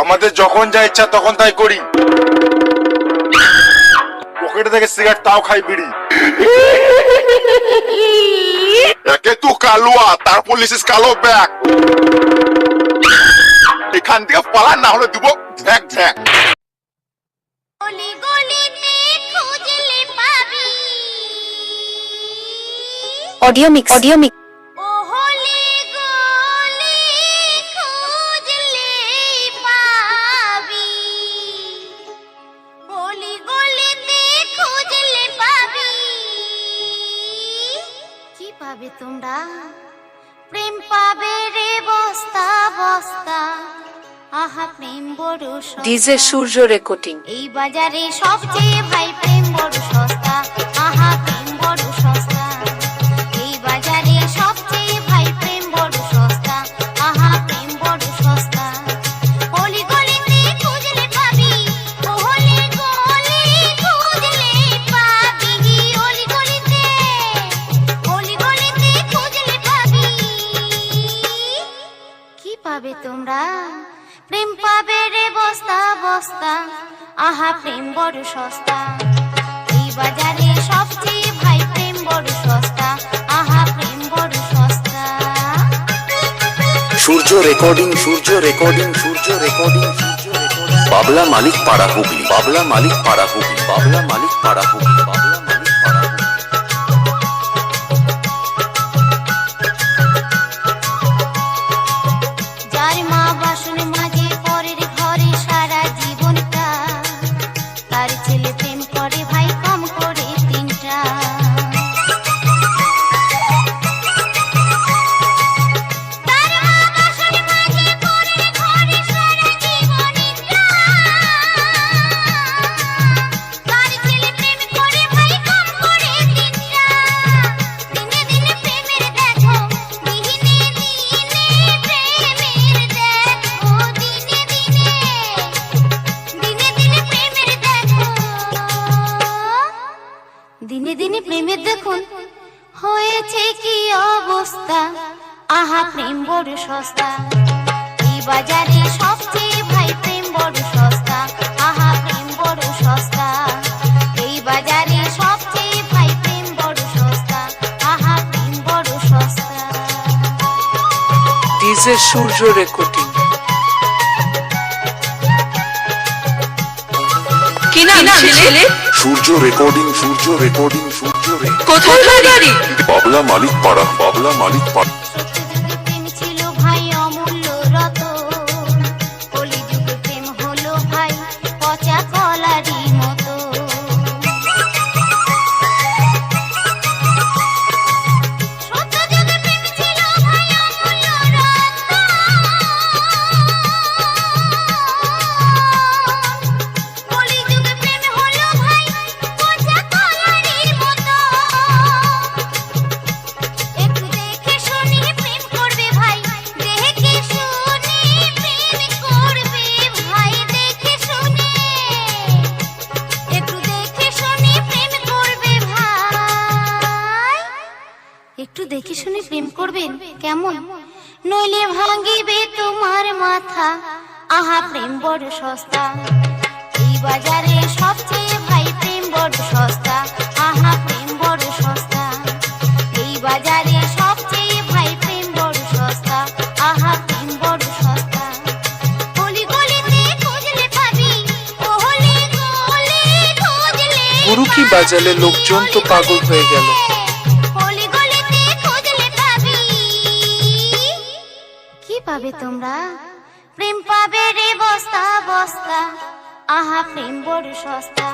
আমাদের যখন যা ইচ্ছা তখন তাই করি। পকেটে থেকে সিগারেট তাও খাই বিড়ি। একে তো কালুয়া, তারপর লিসিস কালো ব্যাগ। এখান থেকে পালা, না হলে দিব ঝ্যাক ঝ্যাক। Audio mix. পাবে তোমরা প্রেম পাবে রে বস্তা বস্তা, আহা প্রেম বড় সস্তা। ডিজে সূর্য রেকর্ডিং। এই বাজারে সবচেয়ে ভাই প্রেম বড় সস্তা, আহা প্রেম বড় সস্তা। এই বাজারে সবচেয়ে ভাই প্রেম বড় সস্তা, আহা প্রেম বড় সস্তা। অলি গলিতে খুঁজলে পাবি, অলি গলি খুঁজলে পাবি, অলি গলিতে খুঁজলে পাবি। কি পাবে তোমরা প্রেম পাবে রে বস্তা বস্তা, আহা প্রেম বড় সস্তা। এই বাজারে সবচেয়ে ভাই প্রেম বড় সস্তা, আহা প্রেম বড় সস্তা। সূর্য রেকর্ডিং, সূর্য রেকর্ডিং, সূর্য রেকর্ডিং, সূর্য রেকর্ডিং। বাবলা মালিক পাড়া হুগলি, বাবলা মালিক পাড়া হুগলি, বাবলা মালিক পাড়া হুগলি, বাবলা মালিক পাড়া হুগলি। যার মা বাসন মাঝে পরের ঘরে সারা জীবনটা, তার ছেলে প্রেম করে ভাই কম করে তিনটা। তার মা বাসন মাঝে পরের ঘরে সারা জীবনটা, তার ছেলে প্রেম করে ভাই কম করে তিনটা। দিনে দিনে প্রেমের দেখো, দিনে দিনে প্রেমের দেখো, দিনে দিনে প্রেমের দেখো, দিনে দিনে প্রেমের দেখুন হয়েছে কি অবস্থা, আহা প্রেম বড় সস্তা। এই বাজারে সবচেয়ে ভাই প্রেম বড় সস্তা, আহা প্রেম বড় সস্তা। এই বাজারে সবচেয়ে ভাই প্রেম বড় সস্তা, আহা প্রেম বড় সস্তা। ডিজে সূর্য রেকর্ডিং। কি নাম ছেলে? সূর্য রেকর্ডিং, সূর্য রেকর্ডিং, সূর্য রেকর্ডিং। কোথায় বাড়ি? বাবলা মালিক পাড়া, বাবলা মালিক পাড়া। সত্যযুগে প্রেম ছিল ভাই অমূল্য রতন, কলিযুগে প্রেম হলো ভাই পচা কলারই মতো। সত্যযুগে প্রেম ছিল ভাই অমূল্য রতন, কলিযুগে প্রেম হলো ভাই পচা কলারই মতো। একটু দেখে শুনে প্রেম করবে ভাই, দেখে শুনে প্রেম করবে ভাই, দেখে শুনে, একটু দেখে শুনে প্রেম করবে ভাই, একটু দেখে শুনে প্রেম করবেন কেমন, নইলে ভাঙিবে তোমার মাথা, আহা প্রেম বড় সস্তা। এই বাজারে সবচেয়ে ভাই প্রেম বড় সস্তা, আহা প্রেম বড় সস্তা। এই বাজারে সবচেয়ে ভাই প্রেম বড় সস্তা, আহা প্রেম বড় সস্তা। অলি গলিতে খুঁজলে পাবি, অলি গলি খুঁজলে গুরু কি বাজালে লোকজন তো পাগল হয়ে গেল। অলি গলিতে খুঁজলে পাবি। কি পাবে তোমরা প্রেম পাবে রে বস্তা বস্তা, আহা প্রেম বড় সস্তা।